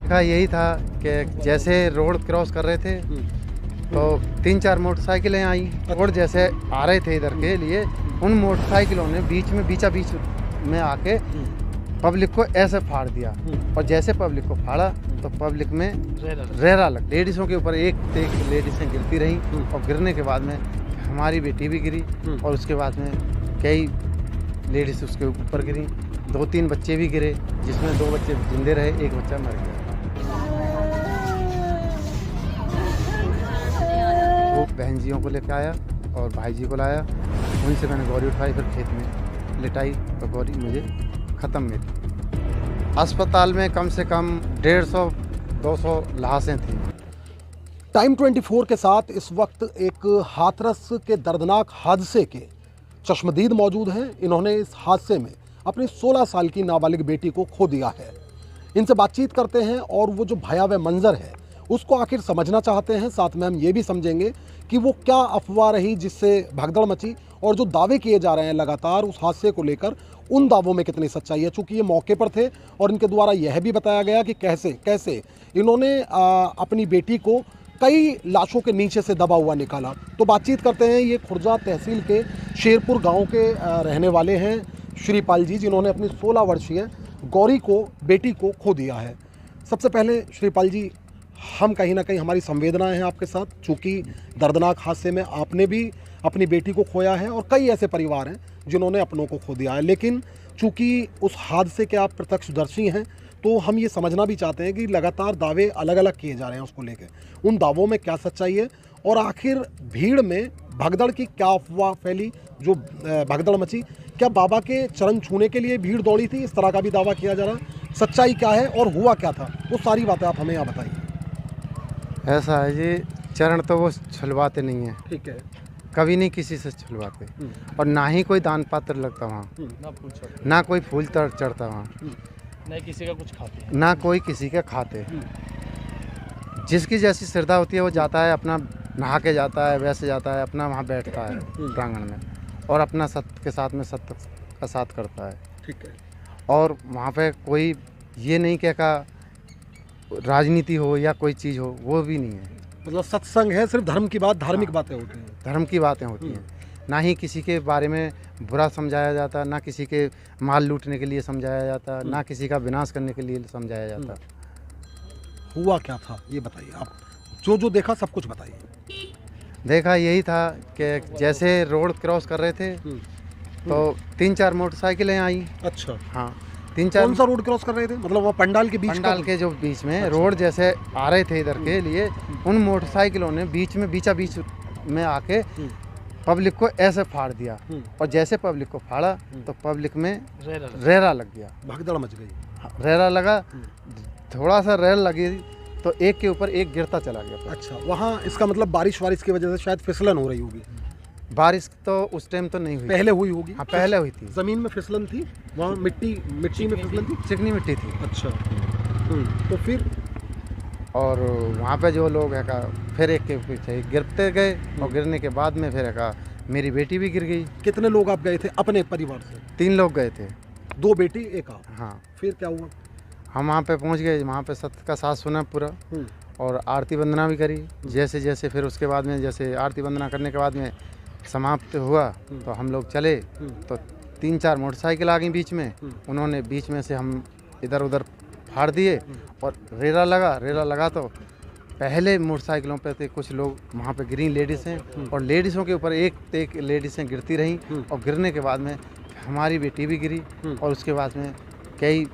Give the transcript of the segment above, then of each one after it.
का यही था कि जैसे रोड क्रॉस कर रहे थे तो 3-4 मोटरसाइकिलें आई और जैसे आ रहे थे इधर के लिए, उन मोटरसाइकिलों ने बीच बीच में आके पब्लिक को ऐसे फाड़ दिया। और जैसे पब्लिक को फाड़ा तो पब्लिक में रेरा लग, लेडीज़ों के ऊपर एक लेडीज़ें गिरती रहीं और गिरने के बाद में हमारी बेटी भी गिरी और उसके बाद में कई लेडीज़ उसके ऊपर गिरी, 2-3 बच्चे भी गिरे, जिसमें 2 बच्चे जिंदे रहे, एक बच्चा मर गया। वो बहन जियों को लेकर आया और भाई जी को लाया, उनसे मैंने गौरी उठाई, फिर खेत में लिटाई तो गौरी मुझे ख़त्म मिली। अस्पताल में कम से कम 150-200 लाशें थी। टाइम 24 के साथ इस वक्त एक हाथरस के दर्दनाक हादसे के चश्मदीद मौजूद हैं। इन्होंने इस हादसे में अपनी 16 साल की नाबालिग बेटी को खो दिया है। इनसे बातचीत करते हैं और वो जो भयावह मंजर है उसको आखिर समझना चाहते हैं। साथ में हम ये भी समझेंगे कि वो क्या अफवाह रही जिससे भगदड़ मची और जो दावे किए जा रहे हैं लगातार उस हादसे को लेकर, उन दावों में कितनी सच्चाई है। चूँकि ये मौके पर थे और इनके द्वारा यह भी बताया गया कि कैसे इन्होंने अपनी बेटी को कई लाशों के नीचे से दबा हुआ निकाला। तो बातचीत करते हैं। ये खुर्जा तहसील के शेरपुर गांव के रहने वाले हैं श्रीपाल जी, जिन्होंने अपनी 16 वर्षीय गौरी को, बेटी को खो दिया है। सबसे पहले श्रीपाल जी, हम कहीं ना कहीं हमारी संवेदनाएं हैं आपके साथ, चूँकि दर्दनाक हादसे में आपने भी अपनी बेटी को खोया है और कई ऐसे परिवार हैं जिन्होंने अपनों को खो दिया है। लेकिन चूँकि उस हादसे के आप प्रत्यक्षदर्शी हैं तो हम ये समझना भी चाहते हैं कि लगातार दावे अलग अलग किए जा रहे हैं उसको लेकर, उन दावों में क्या सच्चाई है और आखिर भीड़ में भगदड़ की क्या अफवाह फैली, जो भगदड़ मची, क्या बाबा के चरण छूने के लिए भीड़ दौड़ी थी, इस तरह का भी दावा किया जा रहा है। सच्चाई क्या है और हुआ क्या था, वो सारी बातें आप हमें यहाँ बताइए। ऐसा है जी, चरण तो वो छुलवाते नहीं हैं, ठीक है, कभी नहीं किसी से छुलवाते और ना ही कोई दान पात्र लगता वहाँ, ना कोई फूल चढ़ता वहाँ, नहीं किसी का कुछ खाते, ना कोई किसी का खाते। जिसकी जैसी श्रद्धा होती है वो जाता है, अपना नहा के जाता है, वैसे जाता है, अपना वहाँ बैठता है प्रांगण में और अपना सत्य के साथ में सत्य का साथ करता है। ठीक है। और वहाँ पे कोई ये नहीं कहेगा राजनीति हो या कोई चीज़ हो, वो भी नहीं है। मतलब सत्संग है, सिर्फ धर्म की बात, धार्मिक बातें होती हैं, धर्म की बातें होती हैं। ना ही किसी के बारे में बुरा समझाया जाता, ना किसी के माल लूटने के लिए समझाया जाता, ना किसी का विनाश करने के लिए समझाया जाता। हुआ क्या था ये बताइए आप, जो देखा सब कुछ बताइए। देखा यही था कि जैसे रोड क्रॉस कर रहे थे तो 3-4 मोटरसाइकिलें आई। अच्छा, हाँ, 3-4। कौन सा रोड क्रॉस कर रहे थे, मतलब वो पंडाल के बीच, पंडाल के जो बीच में रोड जैसे आ रहे थे इधर के लिए, उन मोटरसाइकिलों ने बीच में आके पब्लिक को ऐसे फाड़ दिया और जैसे पब्लिक को फाड़ा तो पब्लिक में रेरा लग गया, भगदड़ मच गई। रेरा लगा, थोड़ा सा रेल लगी तो एक के ऊपर एक गिरता चला गया। अच्छा, वहाँ इसका मतलब बारिश की वजह से शायद फिसलन हो रही होगी। बारिश तो उस टाइम तो नहीं हुई, पहले हुई होगी। हाँ, पहले हुई थी। जमीन में फिसलन थी, वहाँ मिट्टी में फिसलन थी, चिकनी मिट्टी थी। अच्छा, तो फिर और वहाँ पे जो लोग है का फिर एक के पीछे गिरते गए और गिरने के बाद में फिर है का मेरी बेटी भी गिर गई। कितने लोग आप गए थे अपने परिवार से? 3 लोग गए थे, 2 बेटी 1 आप। हाँ। फिर क्या हुआ? हम वहाँ पे पहुँच गए, वहाँ पे सत्य का साथ सुना पूरा और आरती वंदना भी करी। जैसे फिर उसके बाद में जैसे आरती वंदना करने के बाद में समाप्त हुआ तो हम लोग चले तो 3-4 मोटरसाइकिल आ गई बीच में, उन्होंने बीच में से हम इधर उधर फाड़ दिए और रेरा लगा तो पहले मोटरसाइकिलों पे थे कुछ लोग, वहाँ पे गिरी लेडीज़ें और लेडीज़ों के ऊपर एक लेडीज़ें गिरती रहीं और गिरने के बाद में हमारी बेटी भी गिरी और उसके बाद में कई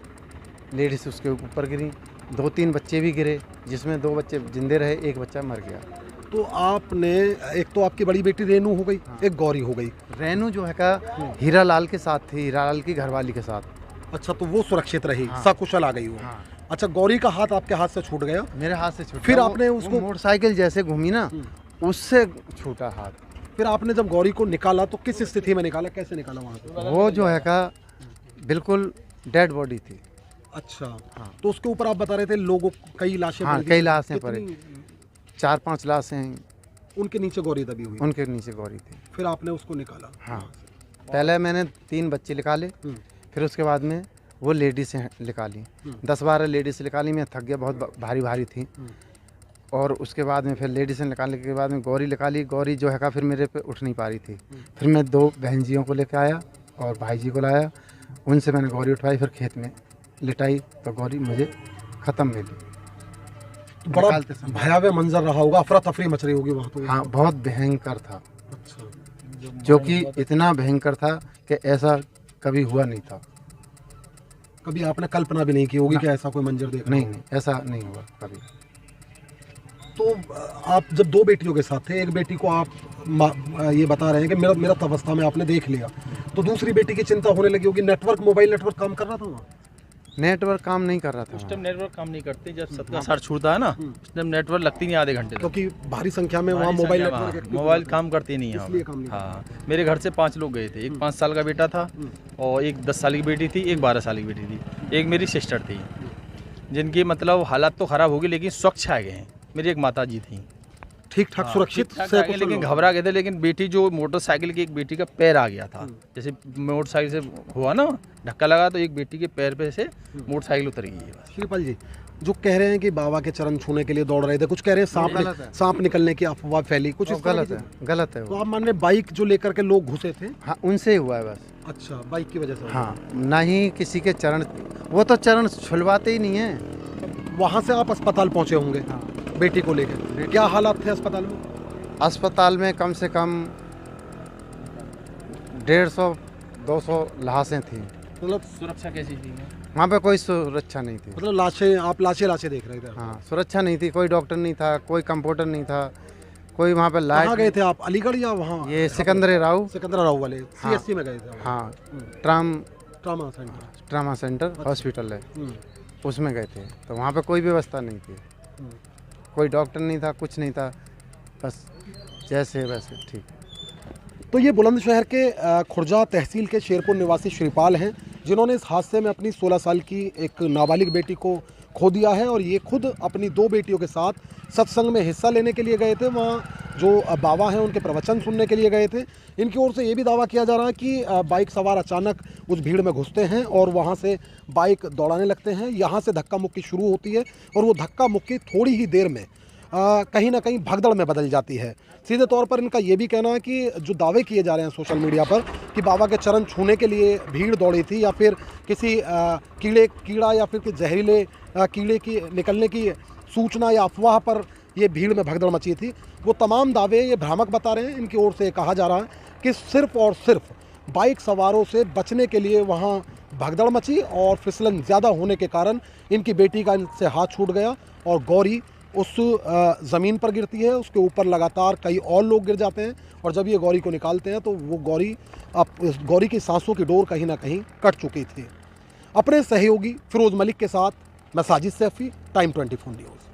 लेडीज़ उसके ऊपर गिरी, 2-3 बच्चे भी गिरे, जिसमें 2 बच्चे जिंदे रहे, एक बच्चा मर गया। तो आपने, एक तो आपकी बड़ी बेटी रेनू हो गई, एक गौरी हो गई। रेनू जो है का हीरा लाल के साथ थी, हीरा लाल की घरवाली के साथ। अच्छा, तो वो सुरक्षित रही, हाँ। सकुशल आ गई वो। हाँ। अच्छा, गौरी का हाथ आपके हाथ से छूट गया? मेरे हाथ से छूटा। फिर आपने उसको, मोटरसाइकिल जैसे घूमी ना, उससे छूटा हाथ। फिर आपने जब गौरी को निकाला तो किस स्थिति में निकाला, कैसे निकाला वहाँ से? वो जो है का बिल्कुल डेड बॉडी थी। अच्छा, हाँ। तो उसके ऊपर आप बता रहे थे लोगों, कई लाशें, हाँ, कई लाशें पड़ी, 4-5 लाशें, उनके नीचे गौरी दबी हुई। उनके नीचे गौरी थी। फिर आपने उसको निकाला? हाँ, पहले मैंने 3 बच्चे निकाले, फिर उसके बाद में वो लेडीज़ निकाली, 10-12 लेडीज़ निकाली। मैं थक गया, बहुत भारी भारी थी। और उसके बाद में फिर लेडीज़ निकालने के बाद में गौरी निकाली। गौरी जो है का फिर मेरे पे उठ नहीं पा रही थी। फिर मैं 2 बहन जियों को लेकर आया और भाई जी को लाया, उनसे मैंने गौरी उठवाई, फिर खेत में लिटाई तो गौरी मुझे ख़त्म मिली। बड़ा निकालते समय। भयावह मंजर रहा होगा, अफरा तफरी मच रही होगी वहाँ तो। हाँ, बहुत भयंकर था, अच्छा, जो कि इतना भयंकर था कि ऐसा कभी हुआ नहीं था। कभी आपने कल्पना भी नहीं की होगी कि ऐसा कोई मंजर देखा नहीं होगा। नहीं, ऐसा नहीं हुआ कभी। तो आप जब 2 बेटियों के साथ थे, एक बेटी को आप ये बता रहे हैं कि मेरा अवस्था में आपने देख लिया, तो दूसरी बेटी की चिंता होने लगी होगी। मोबाइल नेटवर्क काम कर रहा था वहाँ? नेटवर्क काम नहीं कर रहा था उस वहाँ। टाइम नेटवर्क काम नहीं करते, जब 7 का सार छूटता है ना, उस टाइम नेटवर्क लगती नहीं आधे घंटे तक। क्योंकि भारी संख्या में वहाँ हमारी मोबाइल संख्या में, नेटवर्क मोबाइल काम करते नहीं है इसलिए काम नहीं हाँ, मेरे घर से 5 लोग गए थे। एक 5 साल का बेटा था और एक 10 साल की बेटी थी, एक 12 साल की बेटी थी, एक मेरी सिस्टर थी, जिनकी मतलब हालात तो ख़राब हो गई लेकिन स्वच्छ आ गए हैं। मेरी एक माता जी थी, ठीक ठाक सुरक्षित ठीक-ठाक से आ गए, लेकिन घबरा गए थे। लेकिन बेटी जो मोटरसाइकिल की, एक बेटी का पैर आ गया था, जैसे मोटरसाइकिल से हुआ ना धक्का लगा, तो एक बेटी के पैर पे से मोटरसाइकिल उतर गई है बस। श्रीपाल जी, जो कह रहे हैं कि बाबा के चरण छूने के लिए दौड़ रहे थे, कुछ कह रहे हैं गलत है। सांप निकलने की अफवाह फैली, कुछ इस तरह गलत की है, गलत है तो वो। आप मान रहे बाइक जो लेकर के लोग घुसे थे? हाँ, उनसे ही हुआ है बस। अच्छा, बाइक की वजह से हुआ। हाँ, ना ही किसी के चरण, वो तो चरण छुलवाते ही नहीं है। वहाँ से आप अस्पताल पहुँचे होंगे बेटी को लेकर, क्या हालात थे अस्पताल में? अस्पताल में कम से कम 150-200 लाशें थी। मतलब सुरक्षा कैसी थी? वहाँ पे कोई सुरक्षा नहीं थी। मतलब लाशें, आप लाशें देख रहे थे? हाँ, सुरक्षा नहीं थी, कोई डॉक्टर नहीं था, कोई कंपाउंडर नहीं था, कोई वहाँ पे कहाँ लाइट। गए थे आप, अलीगढ़ या वहाँ? ये सिकंदर राव। सिकंदरा राव वाले हाँ। CSC में गए थे? हाँ, ट्रामा ट्रामा सेंटर। हॉस्पिटल है, हम्म, उसमें गए थे। तो वहाँ पे कोई व्यवस्था नहीं थी, कोई डॉक्टर नहीं था, कुछ नहीं था, बस जैसे वैसे ठीक। तो ये बुलंदशहर के खुर्जा तहसील के शेरपुर निवासी श्रीपाल हैं, जिन्होंने इस हादसे में अपनी 16 साल की एक नाबालिग बेटी को खो दिया है। और ये खुद अपनी 2 बेटियों के साथ सत्संग में हिस्सा लेने के लिए गए थे। वहाँ जो बाबा हैं उनके प्रवचन सुनने के लिए गए थे। इनकी ओर से ये भी दावा किया जा रहा है कि बाइक सवार अचानक उस भीड़ में घुसते हैं और वहाँ से बाइक दौड़ाने लगते हैं। यहाँ से धक्का मुक्की शुरू होती है और वो धक्का मुक्की थोड़ी ही देर में कहीं ना कहीं भगदड़ में बदल जाती है। सीधे तौर पर इनका ये भी कहना है कि जो दावे किए जा रहे हैं सोशल मीडिया पर कि बाबा के चरण छूने के लिए भीड़ दौड़ी थी या फिर किसी कीड़ा या फिर किसी जहरीले कीड़े की निकलने की सूचना या अफवाह पर ये भीड़ में भगदड़ मची थी, वो तमाम दावे ये भ्रामक बता रहे हैं। इनकी ओर से कहा जा रहा है कि सिर्फ और सिर्फ बाइक सवारों से बचने के लिए वहाँ भगदड़ मची और फिसलन ज़्यादा होने के कारण इनकी बेटी का इनसे हाथ छूट गया और गौरी उस ज़मीन पर गिरती है। उसके ऊपर लगातार कई और लोग गिर जाते हैं और जब ये गौरी को निकालते हैं तो वो गौरी की सांसों की डोर कहीं ना कहीं कट चुकी थी। अपने सहयोगी फिरोज़ मलिक के साथ मैं साजिद सैफ़ी, टाइम 24 न्यूज़।